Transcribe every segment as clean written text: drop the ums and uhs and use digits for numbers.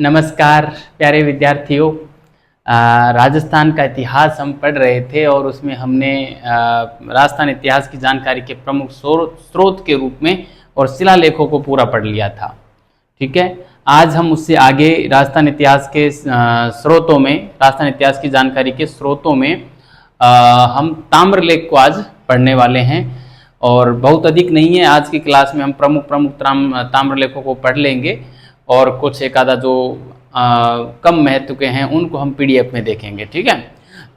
नमस्कार प्यारे विद्यार्थियों। राजस्थान का इतिहास हम पढ़ रहे थे और उसमें हमने राजस्थान इतिहास की जानकारी के प्रमुख स्रोत के रूप में और शिलालेखों को पूरा पढ़ लिया था। ठीक है, आज हम उससे आगे राजस्थान इतिहास के स्रोतों में, राजस्थान इतिहास की जानकारी के स्रोतों में हम ताम्रलेख को आज पढ़ने वाले हैं और बहुत अधिक नहीं है। आज की क्लास में हम प्रमुख ताम्रलेखों को पढ़ लेंगे और कुछ एक आधा जो कम महत्व के हैं उनको हम पीडीएफ में देखेंगे। ठीक है,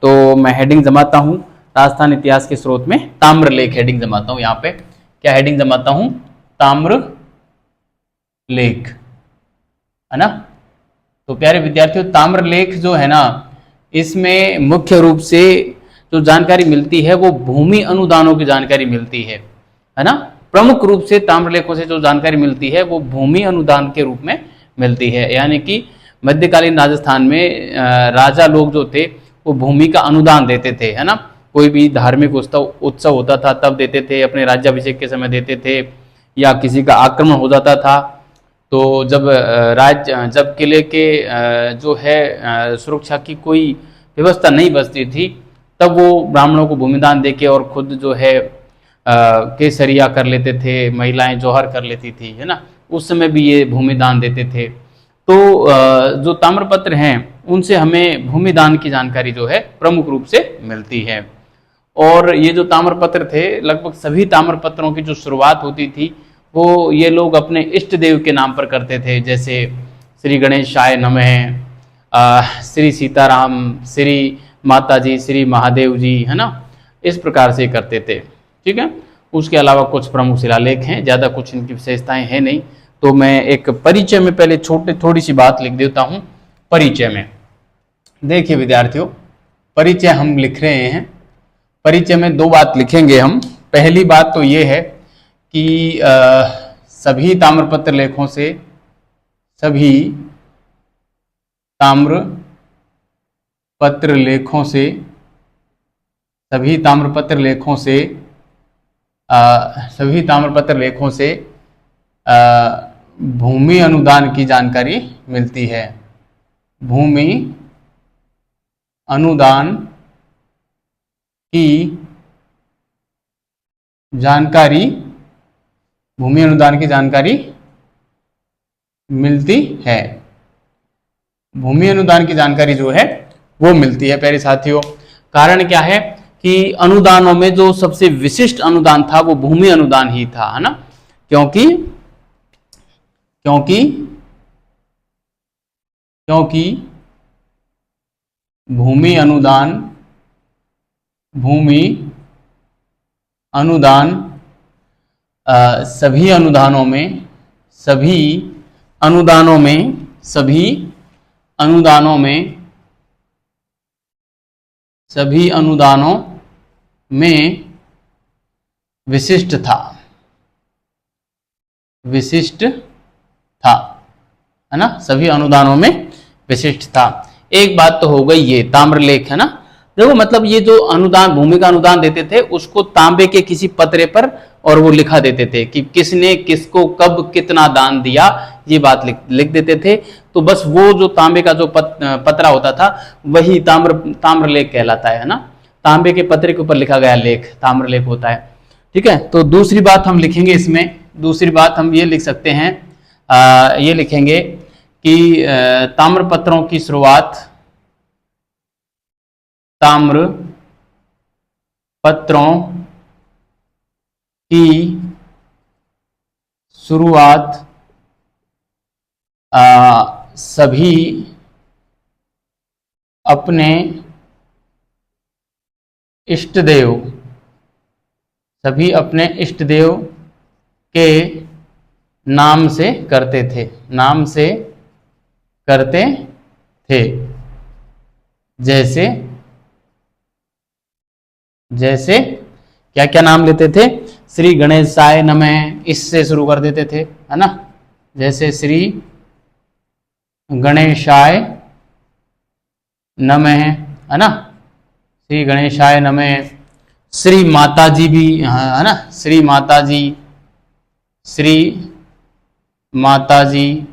तो मैं हेडिंग जमाता हूँ राजस्थान इतिहास के स्रोत में ताम्रलेख हेडिंग जमाता हूँ। यहाँ पे क्या हेडिंग जमाता हूँ? ताम्रलेख, है ना। तो प्यारे विद्यार्थियों, ताम्रलेख जो है ना, इसमें मुख्य रूप से जो जानकारी मिलती है वो भूमि अनुदानों की जानकारी मिलती है ना। प्रमुख रूप से ताम्रलेखों से जो जानकारी मिलती है वो भूमि अनुदान के रूप में मिलती है, यानी कि मध्यकालीन राजस्थान में राजा लोग जो थे वो भूमि का अनुदान देते थे, है ना। कोई भी धार्मिक उत्सव होता था तब देते थे, अपने राज्याभिषेक के समय देते थे, या किसी का आक्रमण हो जाता था तो जब किले के जो है सुरक्षा की कोई व्यवस्था नहीं बचती थी तब वो ब्राह्मणों को भूमिदान देके और खुद जो है केसरिया कर लेते थे, महिलाएं जौहर कर लेती थी, है ना। उस समय भी ये भूमिदान देते थे। तो जो ताम्रपत्र हैं उनसे हमें भूमिदान की जानकारी जो है प्रमुख रूप से मिलती है। और ये जो ताम्रपत्र थे, लगभग सभी ताम्रपत्रों की जो शुरुआत होती थी वो ये लोग अपने इष्ट देव के नाम पर करते थे, जैसे श्री गणेशाय नमः, श्री सीताराम, श्री माता जी, श्री महादेव जी, है ना। इस प्रकार से करते थे। ठीक है, उसके अलावा कुछ प्रमुख शिलालेख हैं, ज़्यादा कुछ इनकी विशेषताएं हैं नहीं। तो मैं एक परिचय में पहले थोड़ी सी बात लिख देता हूं। परिचय में देखिए विद्यार्थियों, परिचय हम लिख रहे हैं। परिचय में दो बात लिखेंगे हम। पहली बात तो ये है कि सभी ताम्रपत्र लेखों से सभी ताम्रपत्र लेखों से भूमि अनुदान की जानकारी मिलती है। भूमि अनुदान की जानकारी मिलती है। भूमि अनुदान की जानकारी जो है वो मिलती है प्यारे साथियों। कारण क्या है कि अनुदानों में जो सबसे विशिष्ट अनुदान था वो भूमि अनुदान ही था, है ना। क्योंकि भूमि अनुदान सभी अनुदानों में विशिष्ट था, है ना। सभी अनुदानों में विशिष्ट था। एक बात तो हो गई ये ताम्रलेख, है ना। देखो, मतलब ये जो अनुदान, भूमि का अनुदान देते थे उसको तांबे के किसी पतरे पर और वो लिखा देते थे कि किसने किसको कब कितना दान दिया, ये बात लिख देते थे। तो बस वो जो तांबे का जो पतरा होता था वही ताम्रलेख कहलाता है ना। तांबे के पतरे के ऊपर लिखा गया लेख ताम्रलेख होता है। ठीक है, तो दूसरी बात हम लिखेंगे इसमें। दूसरी बात हम ये लिख सकते हैं, ये लिखेंगे कि ताम्रपत्रों की शुरुआत, सभी अपने इष्ट देव के नाम से करते थे। जैसे क्या क्या नाम लेते थे? श्री गणेशाय नमः, इससे शुरू कर देते थे, है ना। जैसे श्री गणेशाय नमः, है ना। श्री गणेशाय नमः। श्री माता जी भी, है ना। श्री माता जी, श्री माताजी,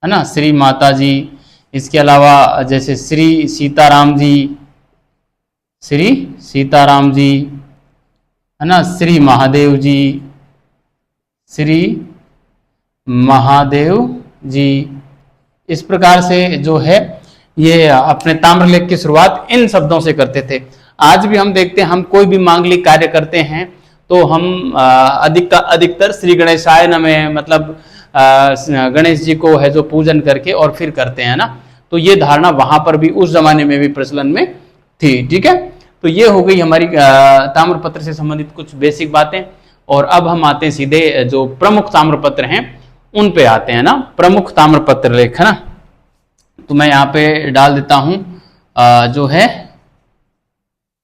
है ना, श्री माता जी। इसके अलावा जैसे श्री सीताराम जी, श्री सीताराम जी, है ना, श्री महादेव जी, श्री महादेव जी। इस प्रकार से जो है ये अपने ताम्रलेख की शुरुआत इन शब्दों से करते थे। आज भी हम देखते हैं, हम कोई भी मांगलिक कार्य करते हैं तो हम अधिकतर श्री गणेशाय नमः, मतलब गणेश जी को है जो पूजन करके और फिर करते हैं ना। तो ये धारणा वहां पर भी उस जमाने में भी प्रचलन में थी। ठीक है, तो ये हो गई हमारी ताम्रपत्र से संबंधित कुछ बेसिक बातें। और अब हम आते हैं सीधे जो प्रमुख ताम्रपत्र हैं उन पे आते हैं ना, प्रमुख ताम्रपत्र लेख, है ना। तो मैं यहाँ पे डाल देता हूं जो है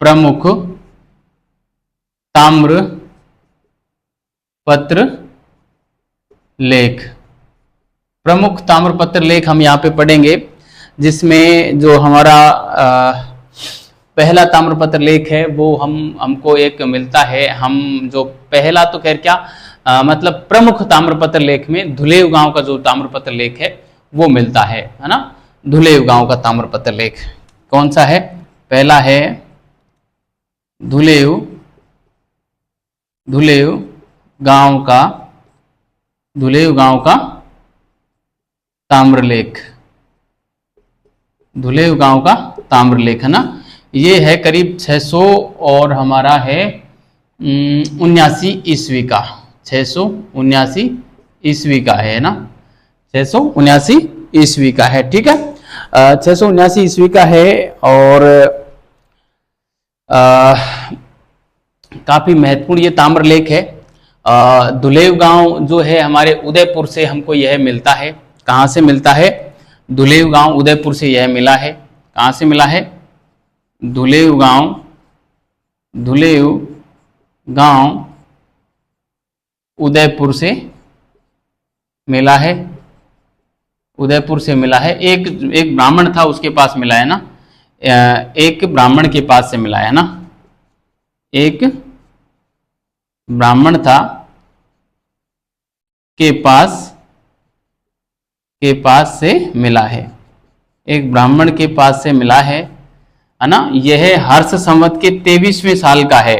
प्रमुख ताम्र पत्र लेख। प्रमुख ताम्रपत्र लेख हम यहाँ पे पढ़ेंगे, जिसमें जो हमारा पहला ताम्रपत्र लेख है वो हमको एक मिलता है। हम जो पहला तो खैर क्या मतलब प्रमुख ताम्रपत्र लेख में धुलेव गांव का जो ताम्रपत्र लेख है वो मिलता है ना। धुलेव गांव का ताम्रपत्र लेख कौन सा है? पहला है धुलेव गांव का ताम्रलेख। धुलेव गांव का ताम्रलेख, है ना। ये है करीब 600 और हमारा है 79 ईस्वी का, 679 ईस्वी का है ना, 679 ईस्वी का है। ठीक है, 679 ईस्वी का है। और काफी महत्वपूर्ण ये ताम्रलेख है। धुलेव गांव जो है हमारे उदयपुर से हमको यह मिलता है। कहाँ से मिलता है? धुलेव गांव उदयपुर से यह मिला है। कहाँ से मिला है? धुलेव गांव उदयपुर से मिला है। उदयपुर से मिला है। एक ब्राह्मण था उसके पास मिला है ना, एक ब्राह्मण के पास से मिला है ना, एक ब्राह्मण था के पास से मिला है, एक ब्राह्मण के पास से मिला है ना। यह हर्ष संवत के 23वें साल का है।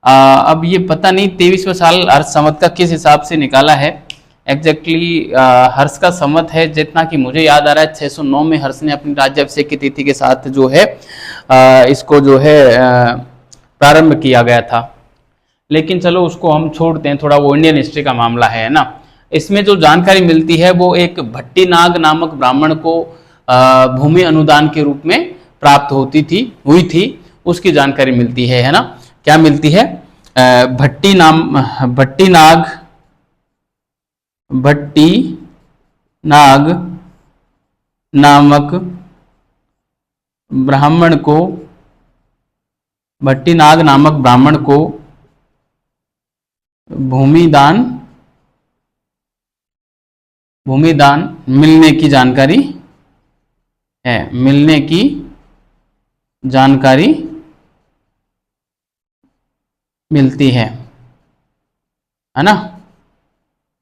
अब ये पता नहीं 23वां साल हर्ष संवत का किस हिसाब से निकाला है एग्जैक्टली। हर्ष का संवत है जितना कि मुझे याद आ रहा है 609 में हर्ष ने अपनी राज्याभिषेक की तिथि के साथ जो है इसको जो है प्रारंभ किया गया था। लेकिन चलो उसको हम छोड़ते हैं, थोड़ा वो इंडियन हिस्ट्री का मामला है ना। इसमें जो जानकारी मिलती है वो एक भट्टीनाग नामक ब्राह्मण को भूमि अनुदान के रूप में प्राप्त हुई थी, उसकी जानकारी मिलती है ना। क्या मिलती है? भट्टीनाग नामक ब्राह्मण को भूमिदान मिलने की जानकारी मिलती है ना,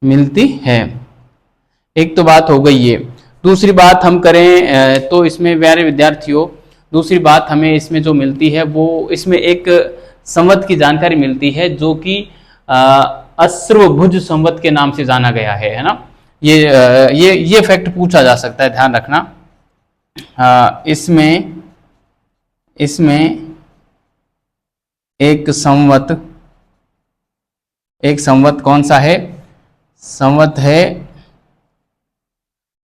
मिलती है। एक तो बात हो गई ये। दूसरी बात हम करें तो इसमें प्यारे विद्यार्थियों, दूसरी बात हमें इसमें जो मिलती है वो इसमें एक संवत की जानकारी मिलती है जो कि अश्रवभुज संवत के नाम से जाना गया है ना। ये फैक्ट पूछा जा सकता है, ध्यान रखना। इसमें एक संवत कौन सा है? संवत है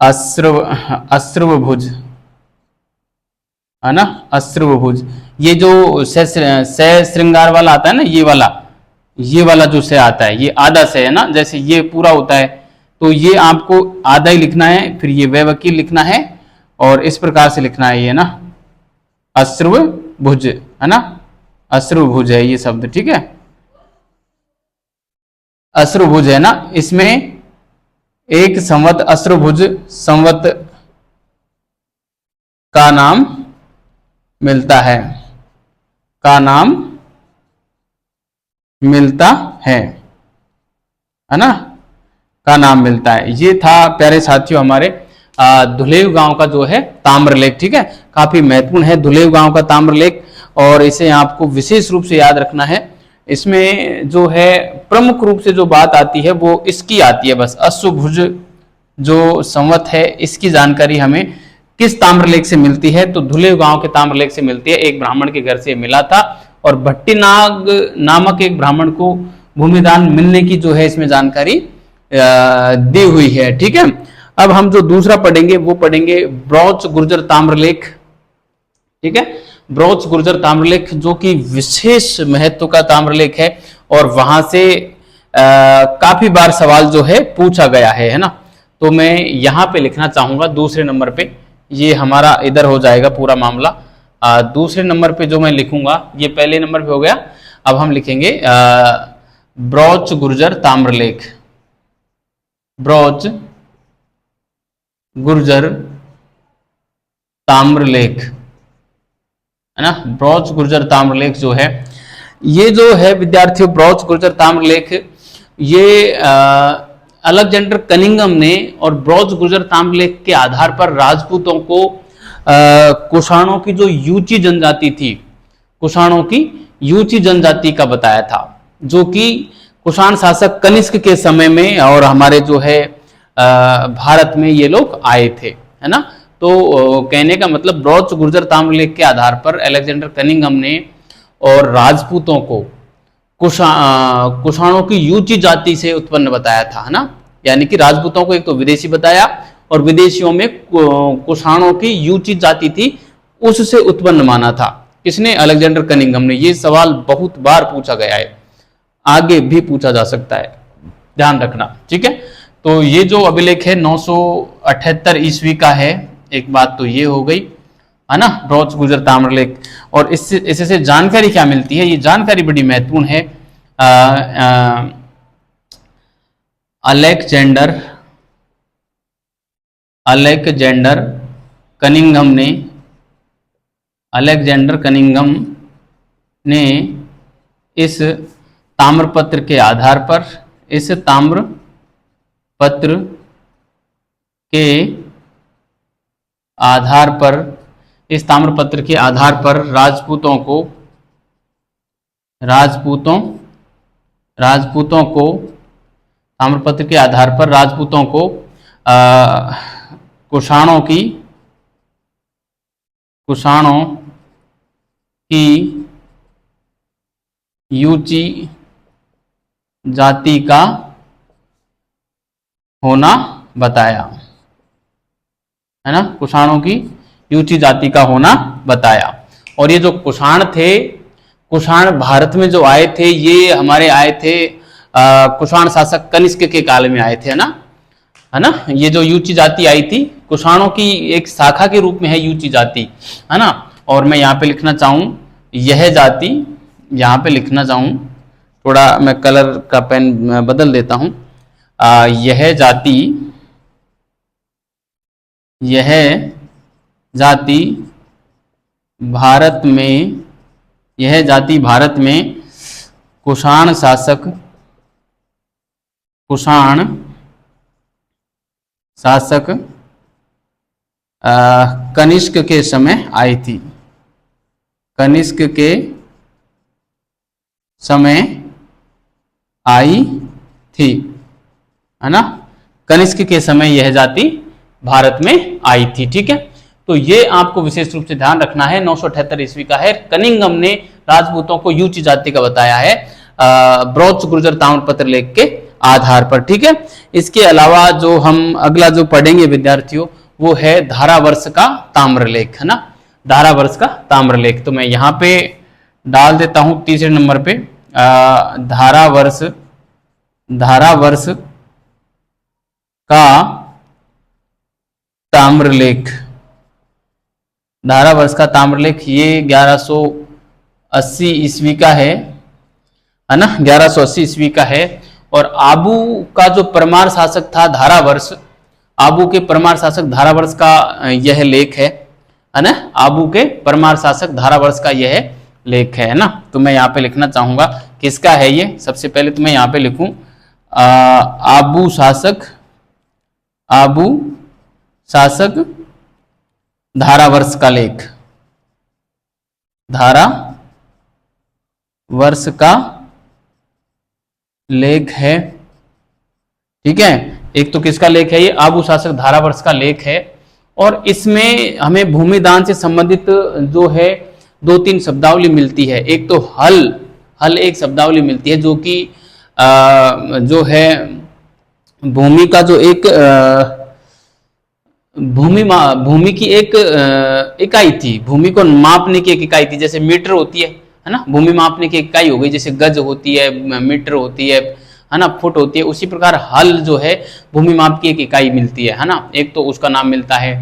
अश्रवभुज, है ना, अश्रवभुज। ये जो से श्रृंगार वाला आता है ना, ये वाला जो से आता है, ये आधा से है ना। जैसे ये पूरा होता है तो ये आपको आधा ही लिखना है, फिर ये वैवकील लिखना है और इस प्रकार से लिखना है ये ना, अश्रवभुज, है ना, अश्रवभुज है ये शब्द। ठीक है, अश्रवभुज है ना। इसमें एक संवत अश्रवभुज संवत का नाम मिलता है, है ना, का नाम मिलता है। ये था प्यारे साथियों हमारे धुलेव गांव का जो है ताम्रलेख। ठीक है, काफी महत्वपूर्ण है धुलेव गांव का ताम्रलेख, और इसे आपको विशेष रूप से याद रखना है। इसमें जो है प्रमुख रूप से जो बात आती है वो इसकी आती है, बस अश्वभुज जो संवत है इसकी जानकारी हमें किस ताम्रलेख से मिलती है, तो धुलेव गांव के ताम्रलेख से मिलती है। एक ब्राह्मण के घर से मिला था, और भट्टीनाग नामक एक ब्राह्मण को भूमिदान मिलने की जो है इसमें जानकारी दी हुई है। ठीक है, अब हम जो दूसरा पढ़ेंगे वो पढ़ेंगे ब्रौच गुर्जर ताम्रलेख। ठीक है, ब्रौच गुर्जर ताम्रलेख जो कि विशेष महत्व का ताम्रलेख है, और वहां से काफी बार सवाल जो है पूछा गया है ना। तो मैं यहां पे लिखना चाहूंगा दूसरे नंबर पे, ये हमारा इधर हो जाएगा पूरा मामला। दूसरे नंबर पे जो मैं लिखूंगा, ये पहले नंबर पे हो गया, अब हम लिखेंगे ब्रौच गुर्जर ताम्रलेख। ब्रौच गुर्जर ताम्रलेख है ना। ब्रौच गुर्जर ताम्रलेख जो है, ये जो है विद्यार्थियों, ब्रौच गुर्जर ताम्रलेख ये अलेक्जेंडर कनिंघम ने और ब्रौच गुर्जर ताम्रलेख के आधार पर राजपूतों को कुषाणों की जो यूची जनजाति थी, कुषाणों की यूची जनजाति का बताया था, जो कि कुषाण शासक कनिष्क के समय में और हमारे जो है भारत में ये लोग आए थे, है ना। तो कहने का मतलब ब्रौच गुर्जर ताम्रलेख के आधार पर अलेक्जेंडर कनिंघम ने और राजपूतों को कुषाणों की यूची जाति से उत्पन्न बताया था, है ना। यानी कि राजपूतों को एक तो विदेशी बताया, और विदेशियों में कुषाणों की यूची जाति थी, उससे उत्पन्न माना था। किसने? अलेक्जेंडर कनिंघम ने। ये सवाल बहुत बार पूछा गया है, आगे भी पूछा जा सकता है, ध्यान रखना। ठीक है, तो ये जो अभिलेख है 978 ईस्वी का है, एक बात तो ये हो गई, है ना, ब्रौच गुर्जर ताम्रलेख। और इससे जानकारी क्या मिलती है? ये जानकारी बड़ी महत्वपूर्ण है। अलेक्जेंडर कनिंघम ने इस ताम्रपत्र के आधार पर, इस ताम्रपत्र के आधार पर, इस ताम्रपत्र के आधार पर राजपूतों को ताम्रपत्र के आधार पर राजपूतों को कुषाणों की यूची जाति का होना बताया, है ना। कुषाणों की यूची जाति का होना बताया। और ये जो कुषाण थे, कुषाण भारत में जो आए थे, ये हमारे आए थे कुषाण शासक कनिष्क के काल में आए थे, है ना। ये जो यूची जाति आई थी, कुषाणों की एक शाखा के रूप में है यूची जाति, है ना। और मैं यहाँ पे लिखना चाहूँ, यह जाति, यहाँ पे लिखना चाहूँ, थोड़ा मैं कलर का पेन बदल देता हूँ। यह जाति भारत में कुषाण शासक कनिष्क के समय आई थी, कनिष्क के समय आई थी, है ना। कनिष्क के समय यह जाति भारत में आई थी। ठीक है, तो ये आपको विशेष रूप से ध्यान रखना है। 978 ईस्वी का है। कनिंघम ने राजपूतों को यूची जाति का बताया है ब्रौच गुर्जर ताम्रपत्र लेख के आधार पर। ठीक है, इसके अलावा जो हम अगला जो पढ़ेंगे विद्यार्थियों, वो है धारावर्ष का ताम्रलेख, है ना। धारावर्ष का ताम्रलेख, तो मैं यहाँ पे डाल देता हूं तीसरे नंबर पे धारावर्ष का ताम्रलेख। धारावर्ष का ताम्रलेख ये 1180 ईस्वी का है ना, 1180 ईस्वी का है। और आबू का जो परमार शासक था धारावर्ष, आबू के परमार शासक धारावर्ष का यह लेख है ना। आबू के परमार शासक धारावर्ष का यह लेख है ना। तो मैं यहाँ पे लिखना चाहूंगा किसका है ये। सबसे पहले तो मैं यहाँ पे लिखूं आबू शासक धारावर्ष का लेख, धारा वर्ष का लेख है। ठीक है, एक तो किसका लेख है ये, आबू शासक धारावर्ष का लेख है। और इसमें हमें भूमि दान से संबंधित जो है 2-3 शब्दावली मिलती है। एक तो हल एक शब्दावली मिलती है जो कि जो है भूमि का जो एक भूमि की एक इकाई थी, भूमि को मापने की एक इकाई थी। जैसे मीटर होती है ना, भूमि मापने की इकाई हो गई, जैसे गज होती है, मीटर होती है ना, फुट होती है। उसी प्रकार हल जो है भूमि माप की एक इकाई मिलती है ना। एक तो उसका नाम मिलता है,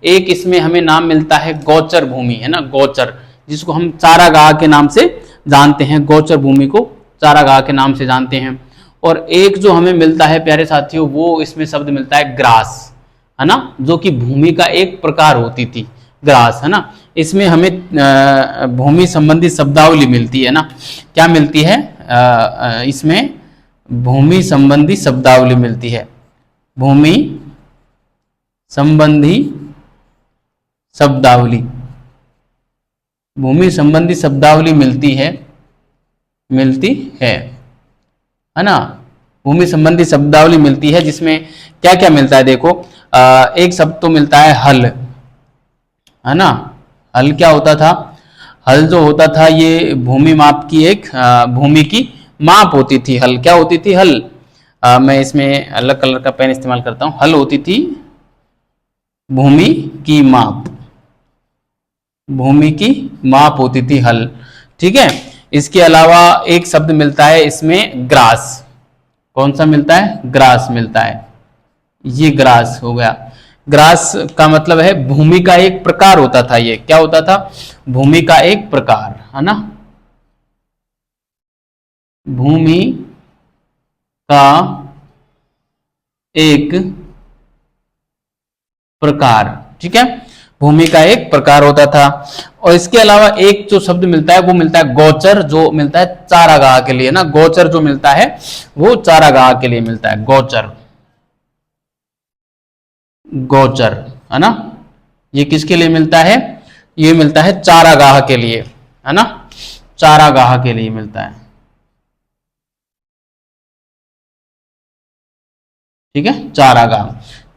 एक इसमें हमें नाम मिलता है गोचर भूमि, है ना, गोचर, जिसको हम चारागाह के नाम से जानते हैं। गोचर भूमि को चारागाह के नाम से जानते हैं। और एक जो हमें मिलता है प्यारे साथियों, वो इसमें शब्द मिलता है ग्रास, है ना, जो कि भूमि का एक प्रकार होती थी, ग्रास, है ना। इसमें हमें भूमि संबंधी शब्दावली मिलती है ना। क्या मिलती है इसमें? भूमि संबंधी शब्दावली मिलती है, भूमि संबंधी शब्दावली, भूमि संबंधी शब्दावली मिलती है ना। भूमि संबंधी शब्दावली मिलती है, जिसमें क्या क्या मिलता है देखो। एक शब्द तो मिलता है हल, है ना। हल क्या होता था? हल जो होता था ये भूमि माप की एक भूमि की माप होती थी। हल क्या होती थी? हल मैं इसमें अलग कलर का पेन इस्तेमाल करता हूं। हल होती थी भूमि की माप, भूमि की माप होती थी हल। ठीक है, इसके अलावा एक शब्द मिलता है इसमें ग्रास। कौन सा मिलता है? ग्रास मिलता है। ये ग्रास हो गया। ग्रास का मतलब है भूमि का एक प्रकार होता था। ये क्या होता था? भूमि का एक प्रकार, है ना, भूमि का एक प्रकार। ठीक है, भूमि का एक प्रकार होता था। और इसके अलावा एक जो शब्द मिलता है वो मिलता है गोचर, जो मिलता है चारागाह के लिए ना। गोचर जो मिलता है वो चारागाह के लिए मिलता है, गोचर, गोचर, है ना। ये किसके लिए मिलता है? ये मिलता है चारागाह के लिए, है ना, चारागाह के लिए मिलता है। ठीक है, चारागाह।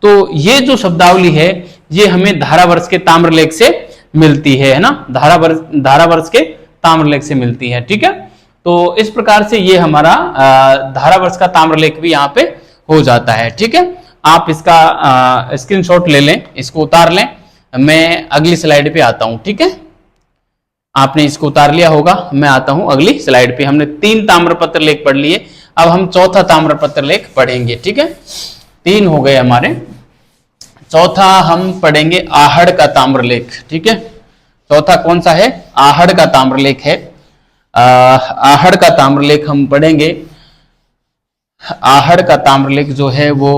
तो ये जो शब्दावली है ये हमें धारावर्ष के ताम्रलेख से मिलती है ना, धारावर्ष के ताम्रलेख से मिलती है। ठीक है, तो इस प्रकार से ये हमारा धारावर्ष का ताम्रलेख भी यहाँ पे हो जाता है। ठीक है, आप इसका स्क्रीनशॉट ले लें, इसको उतार लें। मैं अगली स्लाइड पे आता हूं। ठीक है, आपने इसको उतार लिया होगा, मैं आता हूं अगली स्लाइड पे। हमने 3 ताम्रपत्र लेख पढ़ लिए, अब हम चौथा ताम्रपत्र लेख पढ़ेंगे। ठीक है, 3 हो गए हमारे, चौथा हम पढ़ेंगे आहड़ का ताम्रलेख। ठीक है, चौथा कौन सा है? आहड़ का ताम्रलेख है। आहड़ का ताम्रलेख हम पढ़ेंगे। आहड़ का ताम्रलेख जो है वो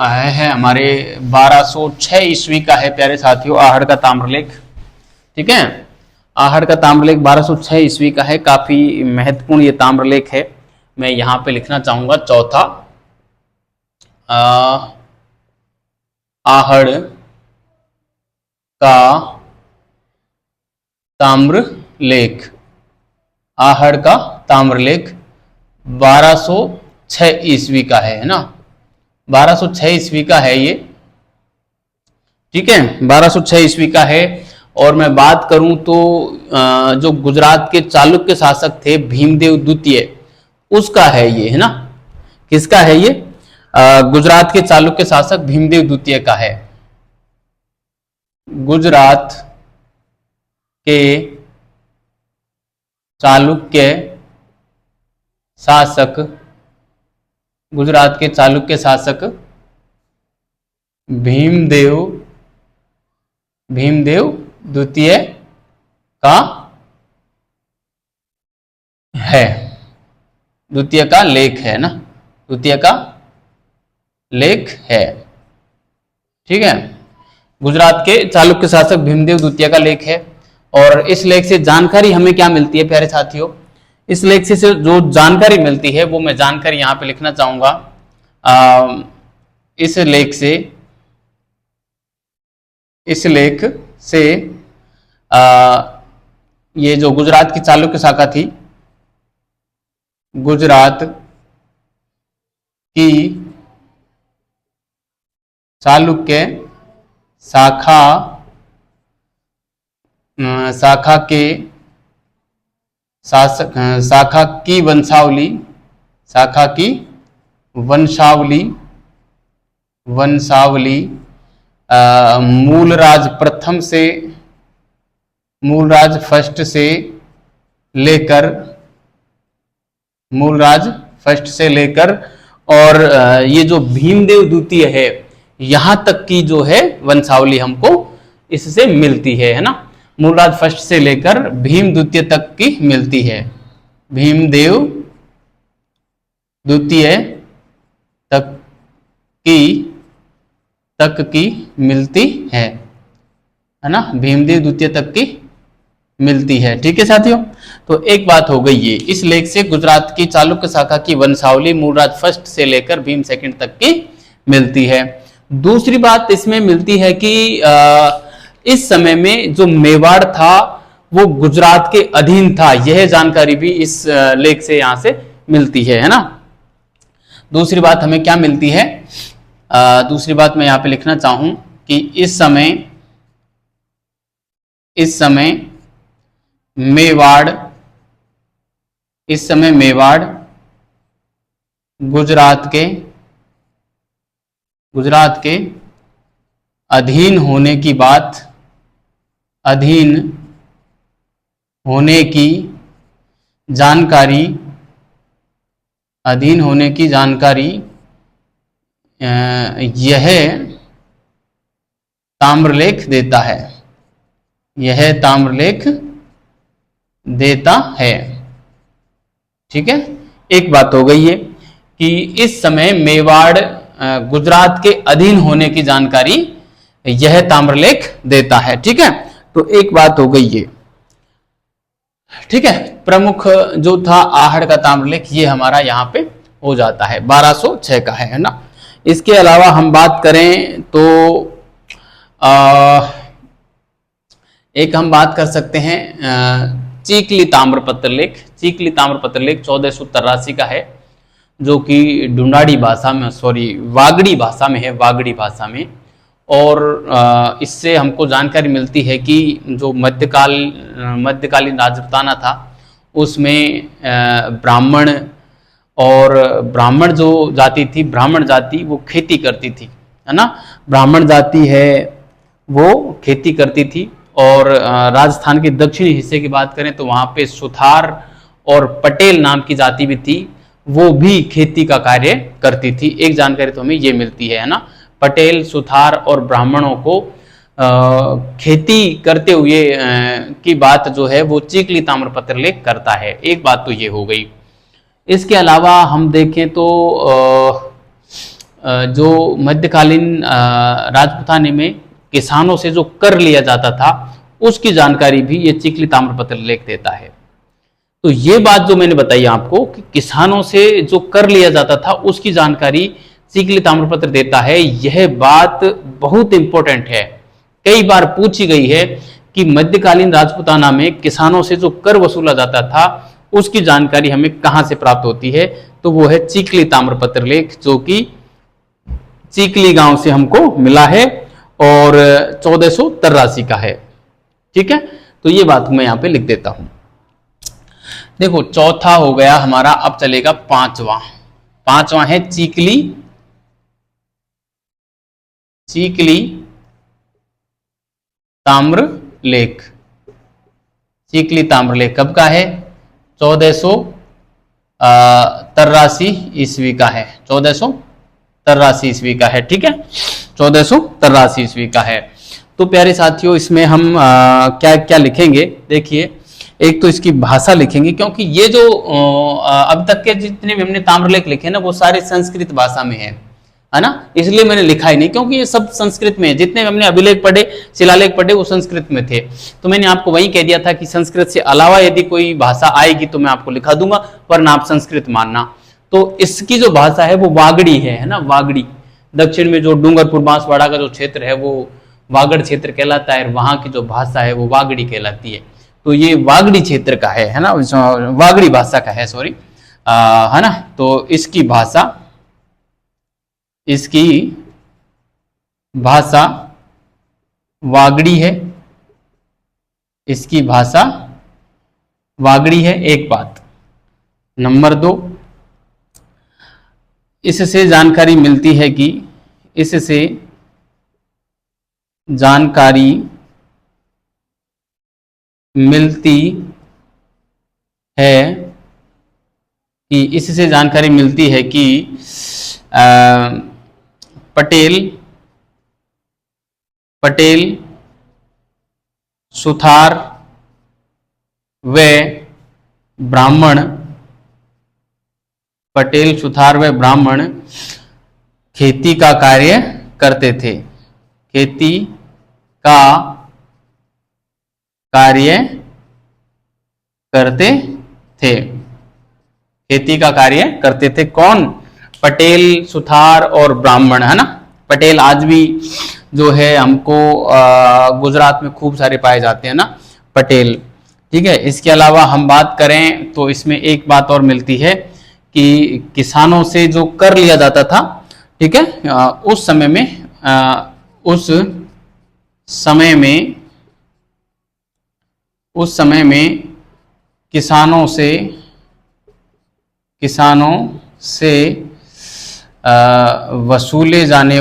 है हमारे 1206 ईस्वी का है प्यारे साथियों, आहड़ का ताम्रलेख। ठीक है, आहड़ का ताम्रलेख 1206 ईस्वी का है। काफी महत्वपूर्ण ये ताम्रलेख है। मैं यहां पे लिखना चाहूंगा चौथा आहड़ का ताम्रलेख, आहड़ का ताम्रलेख 1206 ईस्वी का है ना, 1206 ईस्वी का है ये। ठीक है, 1206 ईस्वी का है। और मैं बात करूं तो जो गुजरात के चालुक्य शासक थे भीमदेव द्वितीय, उसका है ये, है ना। किसका है ये? गुजरात के चालुक्य शासक भीमदेव द्वितीय का है। गुजरात के चालुक्य शासक, गुजरात के चालुक्य शासक भीमदेव द्वितीय का है, द्वितीय का लेख है ना, द्वितीय का लेख है। ठीक है, गुजरात के चालुक्य शासक भीमदेव द्वितीय का लेख है। और इस लेख से जानकारी हमें क्या मिलती है प्यारे साथियों? इस लेख से जो जानकारी मिलती है वो मैं जानकारी यहां पे लिखना चाहूंगा। इस लेख से इस लेख से ये जो गुजरात की चालुक्य शाखा थी, गुजरात की चालुक्य शाखा के शासक, शाखा की वंशावली मूलराज फर्स्ट से लेकर और ये जो भीमदेव द्वितीय है यहां तक की जो है वंशावली हमको इससे मिलती है ना। मूलराज फर्स्ट से लेकर भीम द्वितीय तक की मिलती है, भीमदेव द्वितीय तक की मिलती है ना, भीमदेव द्वितीय तक की मिलती है। ठीक है साथियों, तो एक बात हो गई ये, इस लेख से गुजरात की चालुक्य शाखा की वंशावली मूलराज फर्स्ट से लेकर भीम सेकंड तक की मिलती है। दूसरी बात इसमें मिलती है कि इस समय में जो मेवाड़ था वो गुजरात के अधीन था, यह जानकारी भी इस लेख से यहां से मिलती है ना। दूसरी बात हमें क्या मिलती है, दूसरी बात मैं यहां पे लिखना चाहूं कि इस समय मेवाड़ गुजरात के अधीन होने की जानकारी यह ताम्रलेख देता है। ठीक है, एक बात हो गई है कि इस समय मेवाड़ गुजरात के अधीन होने की जानकारी यह ताम्रलेख देता है। ठीक है, तो एक बात हो गई ये। ठीक है, प्रमुख जो था आहड़ का ताम्रलेख ये हमारा यहां पे हो जाता है, 1206 का है ना। इसके अलावा हम बात करें तो एक हम बात कर सकते हैं चीकली ताम्रपत्र लेख। चीकली ताम्रपत्र लेख 1483 का है, जो कि ढूंढाड़ी भाषा में, वागड़ी भाषा में है, वागड़ी भाषा में। और इससे हमको जानकारी मिलती है कि जो मध्यकालीन राजपूताना था उसमें ब्राह्मण जो जाति थी, ब्राह्मण जाति वो खेती करती थी, है ना। ब्राह्मण जाति है वो खेती करती थी। और राजस्थान के दक्षिणी हिस्से की बात करें तो वहां पे सुथार और पटेल नाम की जाति भी थी, वो भी खेती का कार्य करती थी। एक जानकारी तो हमें ये मिलती है ना, पटेल, सुथार और ब्राह्मणों को खेती करते हुए की बात जो है वो चीकली ताम्रपत्र लेख करता है। एक बात तो ये हो गई। इसके अलावा हम देखें तो जो मध्यकालीन राजपूताने में किसानों से जो कर लिया जाता था उसकी जानकारी भी ये चीकली ताम्रपत्र लेख देता है। तो ये बात जो मैंने बताई आपको कि किसानों से जो कर लिया जाता था उसकी जानकारी चीकली ताम्रपत्र देता है, यह बात बहुत इंपॉर्टेंट है। कई बार पूछी गई है कि मध्यकालीन राजपूताना में किसानों से जो कर वसूला जाता था उसकी जानकारी हमें कहां से प्राप्त होती है, तो वो है चीकली ताम्रपत्र लेख, जो कि चीकली गांव से हमको मिला है और 1483 का है। ठीक है, तो ये बात मैं यहां पे लिख देता हूं। देखो, चौथा हो गया हमारा, अब चलेगा पांचवा है चीकली ताम्रलेख। चीकली ताम्रलेख कब का है? 1483 ईस्वी का है, 1483 ईस्वी का है। ठीक है, 1483 ईस्वी का है। तो प्यारे साथियों, इसमें हम क्या क्या लिखेंगे, देखिए। एक तो इसकी भाषा लिखेंगे, क्योंकि ये जो अब तक के जितने भी हमने ताम्रलेख लिखे ना वो सारे संस्कृत भाषा में है ना, इसलिए मैंने लिखा ही नहीं, क्योंकि ये सब संस्कृत में है। जितने हमने अभिलेख पढ़े, शिलालेख पढ़े, वो संस्कृत में थे। तो मैंने आपको वही कह दिया था कि संस्कृत से अलावा यदि कोई भाषा आएगी तो मैं आपको लिखा दूंगा, वरना आप संस्कृत मानना। तो इसकी जो भाषा है वो वागड़ी है ना, वागड़ी। दक्षिण में जो डूंगरपुर बांसवाड़ा का जो क्षेत्र है वो वागड़ क्षेत्र कहलाता है, वहां की जो भाषा है वो वागड़ी कहलाती है। तो ये वागड़ी क्षेत्र का है ना, वागड़ी भाषा का है, सॉरी, है ना। तो इसकी भाषा वागड़ी है, इसकी भाषा वागड़ी है, एक बात। नंबर 2, इससे जानकारी मिलती है कि इससे जानकारी मिलती है कि इससे जानकारी मिलती है कि पटेल सुथार व ब्राह्मण खेती का कार्य करते थे, खेती का कार्य करते थे, खेती का कार्य करते थे। कौन? पटेल, सुथार और ब्राह्मण, है ना। पटेल आज भी जो है हमको गुजरात में खूब सारे पाए जाते हैं ना, पटेल, ठीक है। इसके अलावा हम बात करें तो इसमें एक बात और मिलती है कि किसानों से जो कर लिया जाता था, ठीक है, उस समय में किसानों से वसूले जाने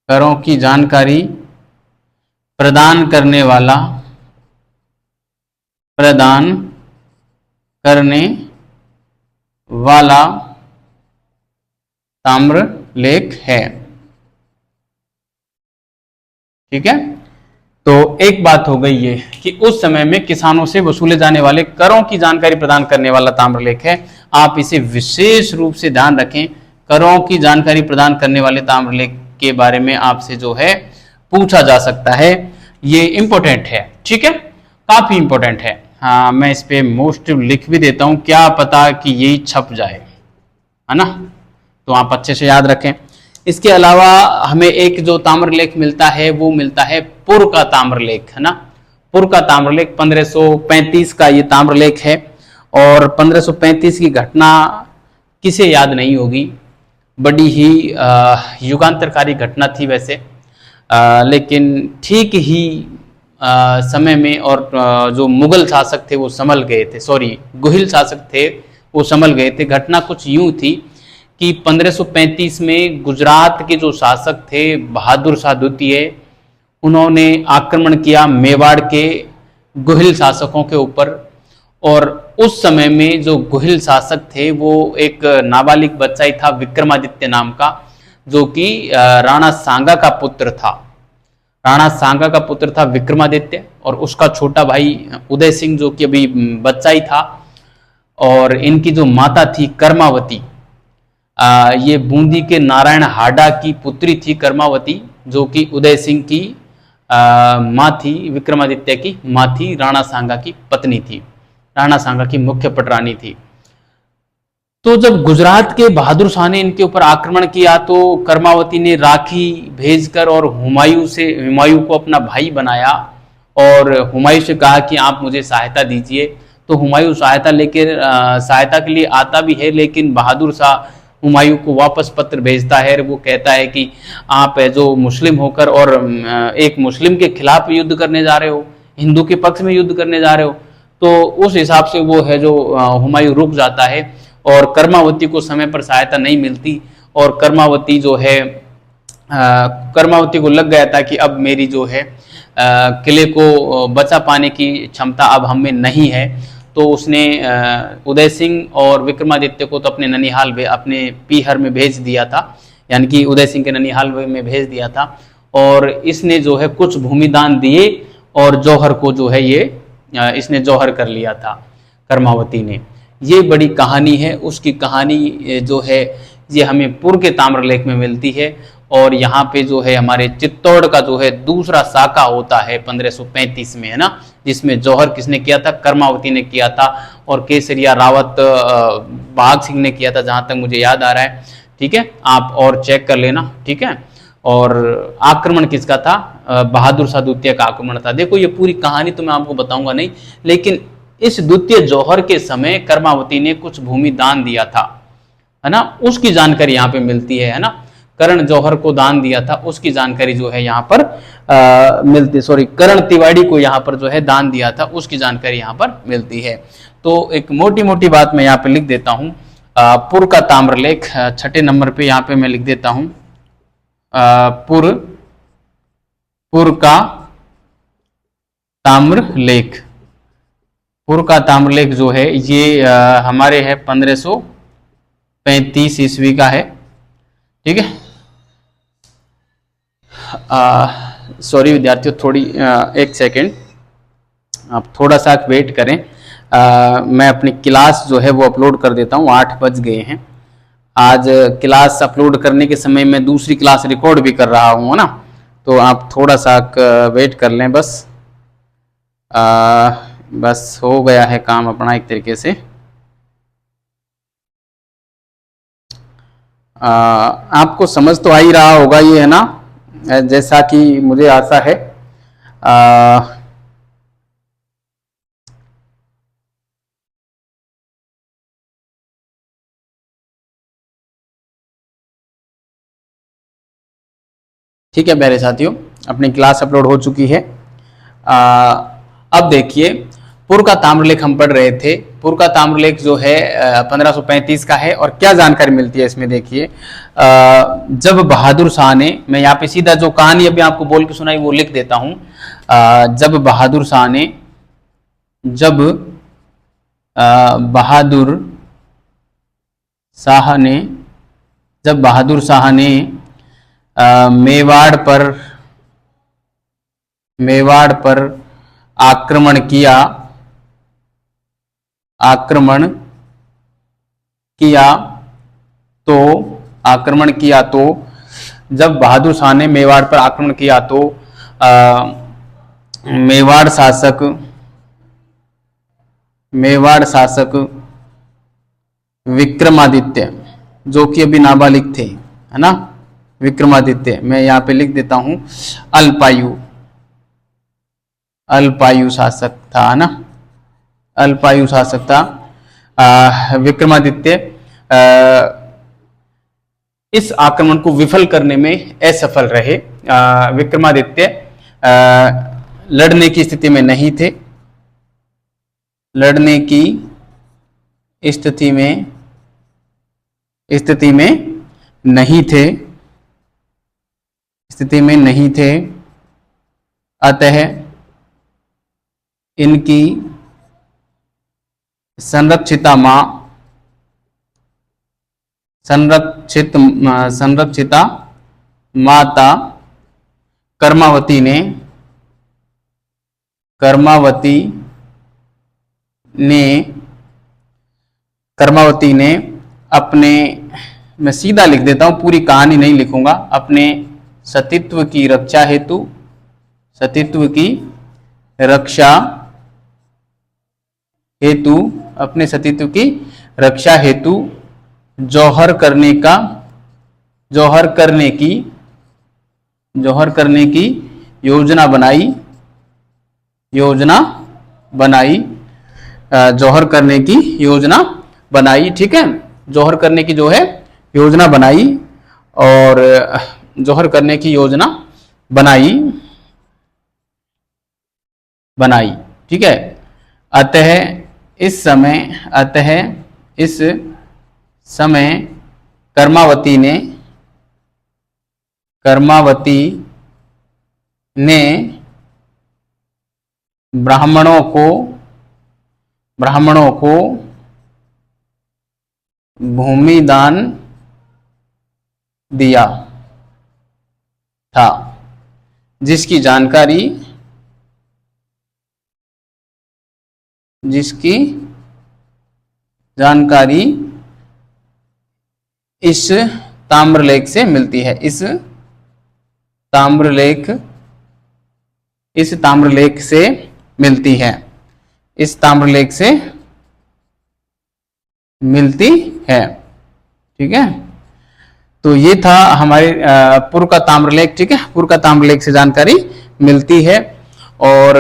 करों की जानकारी प्रदान करने वाला ताम्रलेख है, ठीक है। तो एक बात हो गई ये कि उस समय में किसानों से वसूले जाने वाले करों की जानकारी प्रदान करने वाला ताम्रलेख है। आप इसे विशेष रूप से ध्यान रखें, करों की जानकारी प्रदान करने वाले ताम्रलेख के बारे में आपसे जो है पूछा जा सकता है, ये इंपॉर्टेंट है, ठीक है, काफी इंपॉर्टेंट है। हाँ, मैं इस पे मोस्ट लिख भी देता हूं, क्या पता कि यही छप जाए, है ना। तो आप अच्छे से याद रखें। इसके अलावा हमें एक जो ताम्रलेख मिलता है वो मिलता है पुर का ताम्रलेख, है ना। पुर का ताम्रलेख 1535 का ये ताम्रलेख है। और 1535 की घटना किसे याद नहीं होगी, बड़ी ही युगांतरकारी घटना थी वैसे, लेकिन ठीक ही समय में और जो मुगल शासक थे वो संभल गए थे, सॉरी गुहिल शासक थे वो संभल गए थे। घटना कुछ यूं थी कि 1535 में गुजरात के जो शासक थे बहादुर शाह द्वितीय, उन्होंने आक्रमण किया मेवाड़ के गुहिल शासकों के ऊपर। और उस समय में जो गुहिल शासक थे वो एक नाबालिग बच्चा ही था विक्रमादित्य नाम का, जो कि राणा सांगा का पुत्र था। राणा सांगा का पुत्र था विक्रमादित्य, और उसका छोटा भाई उदय सिंह जो कि अभी बच्चा ही था। और इनकी जो माता थी कर्मावती, ये बूंदी के नारायण हाडा की पुत्री थी कर्मावती, जो कि उदय सिंह की माँ थी, विक्रमादित्य की माँ थी, राणा सांगा की पत्नी थी, राणा सांगा की मुख्य पटरानी थी। तो जब गुजरात के बहादुर शाह ने इनके ऊपर आक्रमण किया तो कर्मावती ने राखी भेजकर और हुमायूं को अपना भाई बनाया और हुमायूं से कहा कि आप मुझे सहायता दीजिए। तो हुमायूं सहायता के लिए आता भी है, लेकिन बहादुर शाह हुमायूं को वापस पत्र भेजता है। वो कहता है कि आप जो मुस्लिम होकर और एक मुस्लिम के खिलाफ युद्ध करने जा रहे हो, हिंदू के पक्ष में युद्ध करने जा रहे हो। तो उस हिसाब से वो है जो हुमायूं रुक जाता है और कर्मावती को समय पर सहायता नहीं मिलती। और कर्मावती जो है कर्मावती को लग गया था कि अब मेरी जो है किले को बचा पाने की क्षमता अब हम में नहीं है। तो उसने उदय सिंह और विक्रमादित्य को तो अपने ननिहाल अपने पीहर में भेज दिया था, यानी कि उदय सिंह के ननिहाल में भेज दिया था। और इसने जो है कुछ भूमि दान दिए और जौहर को जो है ये इसने जौहर कर लिया था कर्मावती ने। ये बड़ी कहानी है, उसकी कहानी जो है ये हमें पुर के ताम्रलेख में मिलती है। और यहाँ पे जो है हमारे चित्तौड़ का जो है दूसरा शाखा होता है 1535 में, है ना, जिसमें जौहर किसने किया था, कर्मावती ने किया था, और केसरिया रावत बाघ सिंह ने किया था, जहां तक मुझे याद आ रहा है। ठीक है, आप और चेक कर लेना। ठीक है, और आक्रमण किसका था, बहादुर शाह द्वितीय का आक्रमण था। देखो ये पूरी कहानी तो मैं आपको बताऊंगा नहीं, लेकिन इस द्वितीय जौहर के समय कर्मावती ने कुछ भूमि दान दिया था, है ना, उसकी जानकारी यहाँ पे मिलती है ना। करण जौहर को दान दिया था, उसकी जानकारी जो है यहाँ पर मिलती, सॉरी, करण तिवारी को यहाँ पर जो है दान दिया था, उसकी जानकारी यहाँ पर मिलती है। तो एक मोटी मोटी बात मैं यहाँ पे लिख देता हूँ, पुर का ताम्रलेख, छठे नंबर पे यहाँ पे मैं लिख देता हूँ, पुर का ताम्रलेख। पुर का ताम्रलेख जो है ये हमारे है 1535 ईस्वी का है। ठीक है, सॉरी विद्यार्थियों, थोड़ी एक सेकेंड आप थोड़ा सा वेट करें। मैं अपनी क्लास जो है वो अपलोड कर देता हूँ, 8 बज गए हैं। आज क्लास अपलोड करने के समय मैं दूसरी क्लास रिकॉर्ड भी कर रहा हूँ ना, तो आप थोड़ा सा वेट कर लें बस। बस हो गया है काम अपना एक तरीके से। आपको समझ तो आ ही रहा होगा ये, है ना, जैसा कि मुझे आशा है। ठीक है मेरे साथियों, अपनी क्लास अपलोड हो चुकी है। अब देखिए, पुर का ताम्रलेख हम पढ़ रहे थे। पुर का ताम्रलेख जो है 1535 का है, और क्या जानकारी मिलती है इसमें देखिए। जब बहादुर शाह ने, मैं यहाँ पे सीधा जो कहानी अभी आपको बोल के सुनाई वो लिख देता हूँ। जब बहादुर शाह ने मेवाड़ पर आक्रमण किया तो जब बहादुर शाह ने मेवाड़ पर आक्रमण किया तो मेवाड़ शासक विक्रमादित्य, जो कि अभी नाबालिग थे, है ना, विक्रमादित्य, मैं यहाँ पे लिख देता हूं अल्पायु शासक था, है ना, अल्पायु शासक था विक्रमादित्य। इस आक्रमण को विफल करने में असफल रहे। विक्रमादित्य लड़ने की स्थिति में नहीं थे, अतः इनकी संरक्षिता माता कर्मावती ने अपने, मैं सीधा लिख देता हूं, पूरी कहानी नहीं लिखूंगा, अपने सतीत्व की रक्षा हेतु जौहर करने की योजना बनाई। जौहर करने की योजना बनाई। ठीक है, जौहर करने की जो है योजना बनाई, और जौहर करने की योजना बनाई। ठीक है, अतः इस समय कर्मावती ने ब्राह्मणों को भूमि दान दिया था, जिसकी जानकारी इस ताम्रलेख से मिलती है। ताम्रलेख इस ताम्रलेख से मिलती है, इस ताम्रलेख से मिलती है। ठीक है, तो ये था हमारे पुर का ताम्रलेख। ठीक है, पुर का ताम्रलेख से जानकारी मिलती है। और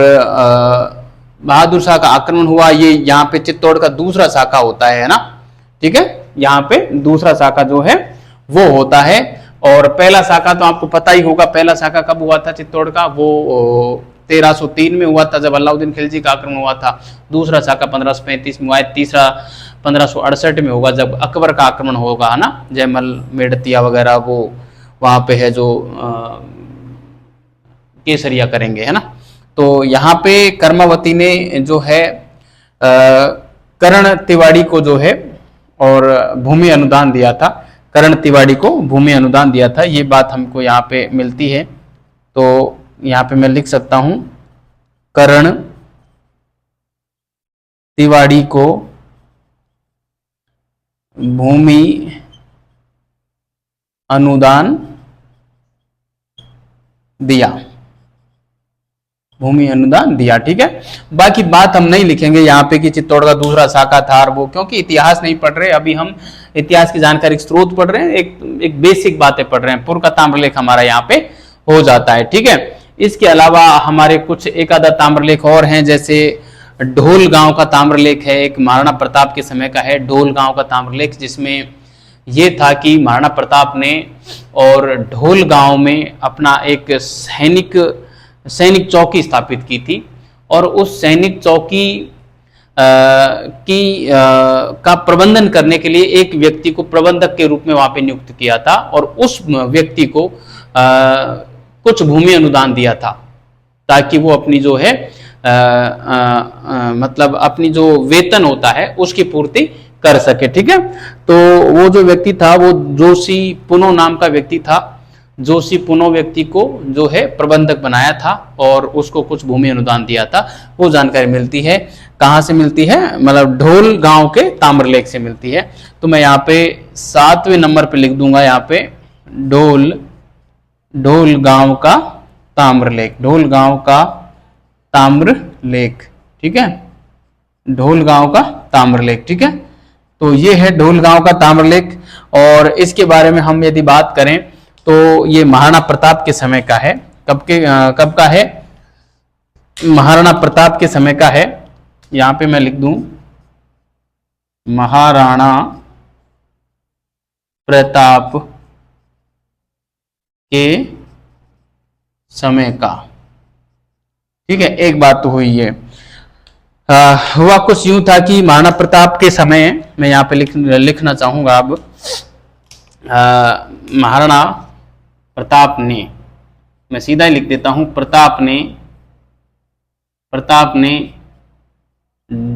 बहादुर शाह का आक्रमण हुआ, ये यहाँ पे चित्तौड़ का दूसरा शाखा होता है ना। ठीक है, यहाँ पे दूसरा शाखा जो है वो होता है। और पहला शाखा तो आपको पता ही होगा, पहला शाखा कब हुआ था चित्तौड़ का, वो 1303 में हुआ था जब अलाउद्दीन खिलजी का आक्रमण हुआ था। दूसरा शाखा 1535 में हुआ है। तीसरा 1568 में होगा जब अकबर का आक्रमण होगा, है ना। जयमल मेड़तिया वगैरह वो वहां पे है जो केसरिया करेंगे, है ना। तो यहाँ पे कर्मावती ने जो है करण तिवाड़ी को जो है और भूमि अनुदान दिया था, करण तिवाड़ी को भूमि अनुदान दिया था। ये बात हमको यहाँ पे मिलती है। तो यहाँ पे मैं लिख सकता हूं करण तिवाड़ी को भूमि अनुदान दिया, भूमि अनुदान दिया। ठीक है, बाकी बात हम नहीं लिखेंगे यहाँ पे कि चित्तौड़ का दूसरा शाखा था और वो, क्योंकि इतिहास नहीं पढ़ रहे अभी हम, इतिहास की जानकारी स्रोत पढ़ रहे हैं, एक बेसिक बातें पढ़ रहे हैं। पुर का ताम्रलेख हमारा यहाँ पे हो जाता है। ठीक है, इसके अलावा हमारे कुछ एक आधा ताम्रलेख और हैं, जैसे ढोल गांव का ताम्रलेख है, एक महाराणा प्रताप के समय का है ढोल गांव का ताम्रलेख, जिसमें ये था कि महाराणा प्रताप ने और ढोल गांव में अपना एक सैनिक चौकी स्थापित की थी। और उस सैनिक चौकी का प्रबंधन करने के लिए एक व्यक्ति को प्रबंधक के रूप में वहां पे नियुक्त किया था, और उस व्यक्ति को कुछ भूमि अनुदान दिया था ताकि वो अपनी जो है मतलब अपनी जो वेतन होता है उसकी पूर्ति कर सके। ठीक है, तो वो जो व्यक्ति था वो जोशी पुनो नाम का व्यक्ति था। जोशी पुनो व्यक्ति को जो है प्रबंधक बनाया था और उसको कुछ भूमि अनुदान दिया था। वो जानकारी मिलती है, कहाँ से मिलती है, मतलब ढोल गांव के ताम्रलेख से मिलती है। तो मैं यहाँ पे 7वें नंबर पे लिख दूंगा, यहाँ पे ढोल गांव का ताम्रलेख, ढोल गांव का ताम्रलेख। ठीक है, ढोल गांव का ताम्रलेख। ठीक है, तो ये है ढोल गांव का ताम्रलेख। और इसके बारे में हम यदि बात करें तो ये महाराणा प्रताप के समय का है। कब का है, महाराणा प्रताप के समय का है। यहां पे मैं लिख दूं महाराणा प्रताप के समय का। ठीक है, एक बात तो हुई है। हुआ कुछ यूं था कि महाराणा प्रताप के समय, मैं यहाँ पे लिखना चाहूंगा अब, महाराणा प्रताप ने, मैं सीधा ही लिख देता हूं, प्रताप ने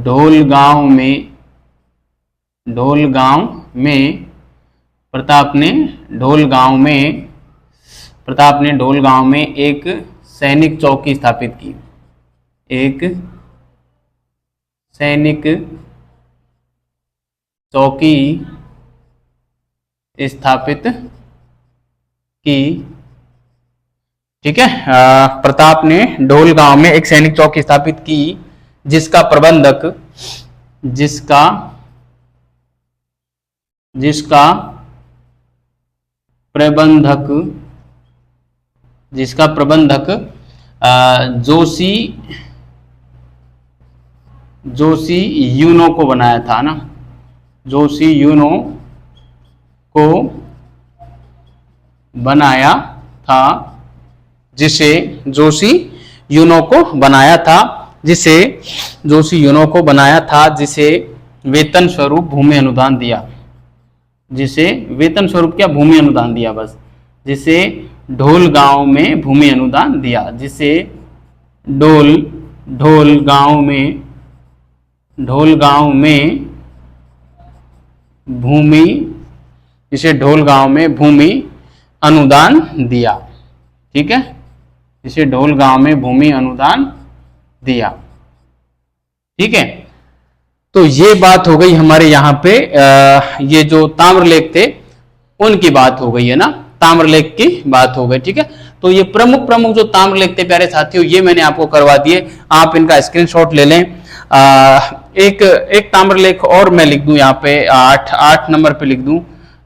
ढोल गांव में एक सैनिक चौकी स्थापित की, एक सैनिक चौकी स्थापित की। ठीक है, प्रताप ने ढोल गांव में एक सैनिक चौकी स्थापित की जिसका प्रबंधक जोशी यूनो को बनाया था ना, जोशी यूनो को बनाया था, जिसे जोशी यूनो को बनाया था, जिसे वेतन स्वरूप भूमि अनुदान दिया, जिसे वेतन स्वरूप क्या, भूमि अनुदान दिया, बस, जिसे ढोल गांव में भूमि अनुदान दिया, जिसे ढोल गांव में भूमि अनुदान दिया। ठीक है, जिसे ढोल गांव में भूमि अनुदान दिया। ठीक है, तो ये बात हो गई हमारे यहाँ पे, ये जो ताम्रलेख थे उनकी बात हो गई है ना, ताम्रलेख की बात हो गई। ठीक है, तो तो ये प्रमुख प्रमुख जो ताम्रलेख थे प्यारे साथियों, ये मैंने आपको करवा दिए, आप इनका स्क्रीनशॉट ले लें। एक ताम्रलेख और मैं लिख दूं यहाँ पे, 8 नंबर पे लिख दूं,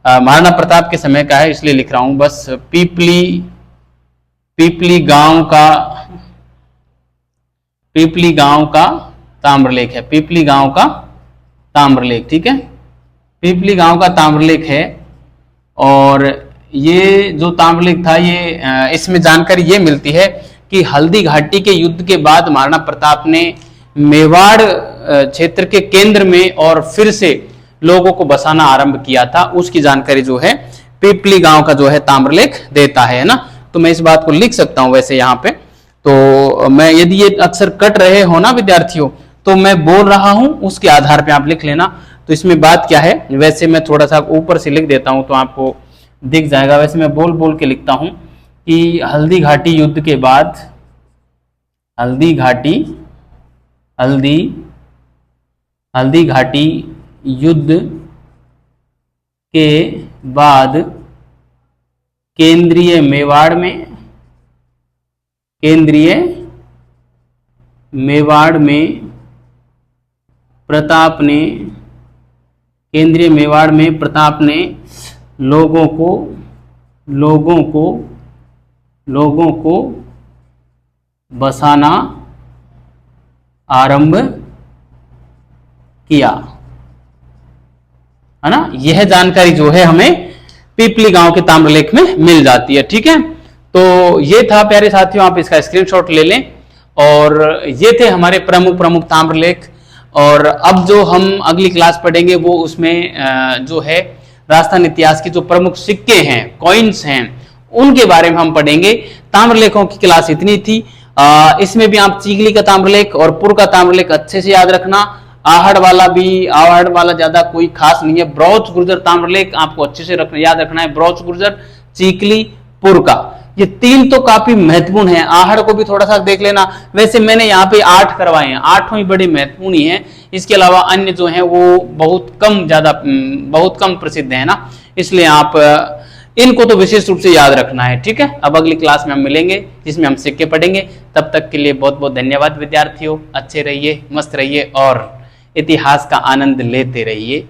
महाराणा प्रताप के समय का है इसलिए लिख रहा हूं बस। पीपली गांव का ताम्रलेख है, पीपली गांव का ताम्रलेख, ठीक है, पीपली गांव का ताम्रलेख है। और ये जो ताम्रलेख था, ये इसमें जानकारी ये मिलती है कि हल्दी घाटी के युद्ध के बाद महाराणा प्रताप ने मेवाड़ क्षेत्र के केंद्र में और फिर से लोगों को बसाना आरंभ किया था, उसकी जानकारी जो है पीपली गांव का जो है ताम्रलेख देता है ना। तो मैं इस बात को लिख सकता हूं वैसे यहाँ पे, तो मैं यदि ये अक्सर कट रहे हो ना विद्यार्थियों, तो मैं बोल रहा हूं उसके आधार पे आप लिख लेना। तो इसमें बात क्या है, वैसे मैं थोड़ा सा ऊपर से लिख देता हूं तो आपको दिख जाएगा। वैसे मैं बोल बोल के लिखता हूं कि हल्दी घाटी युद्ध के बाद, हल्दी घाटी युद्ध के बाद केंद्रीय मेवाड़ में प्रताप ने लोगों को बसाना आरंभ किया, है ना। यह जानकारी जो है हमें पीपली गांव के ताम्रलेख में मिल जाती है, ठीक है। तो ये था प्यारे साथियों, आप इसका स्क्रीनशॉट ले लें। और ये थे हमारे प्रमुख ताम्रलेख। और अब जो हम अगली क्लास पढ़ेंगे वो उसमें जो है राजस्थान इतिहास के जो प्रमुख सिक्के हैं, कॉइन्स हैं, उनके बारे में हम पढ़ेंगे। ताम्रलेखों की क्लास इतनी थी। इसमें भी आप चीगली का ताम्रलेख और पुर का ताम्रलेख अच्छे से याद रखना। आहड़ वाला ज्यादा कोई खास नहीं है। ब्रौच गुर्जर ताम्रलेख आपको अच्छे से याद रखना है। ब्रौच गुर्जर, चीकली, पुर का, ये 3 तो काफी महत्वपूर्ण है। आहड़ को भी थोड़ा सा देख लेना। वैसे मैंने यहाँ पे 8 करवाए हैं, 8 ही बड़े महत्वपूर्ण ही हैं। इसके अलावा अन्य जो हैं वो बहुत कम प्रसिद्ध है ना, इसलिए आप इनको तो विशेष रूप से याद रखना है, ठीक है। अब अगली क्लास में हम मिलेंगे जिसमें हम सिक्के पढ़ेंगे। तब तक के लिए बहुत बहुत धन्यवाद विद्यार्थियों। अच्छे रहिए, मस्त रहिए और इतिहास का आनंद लेते रहिए।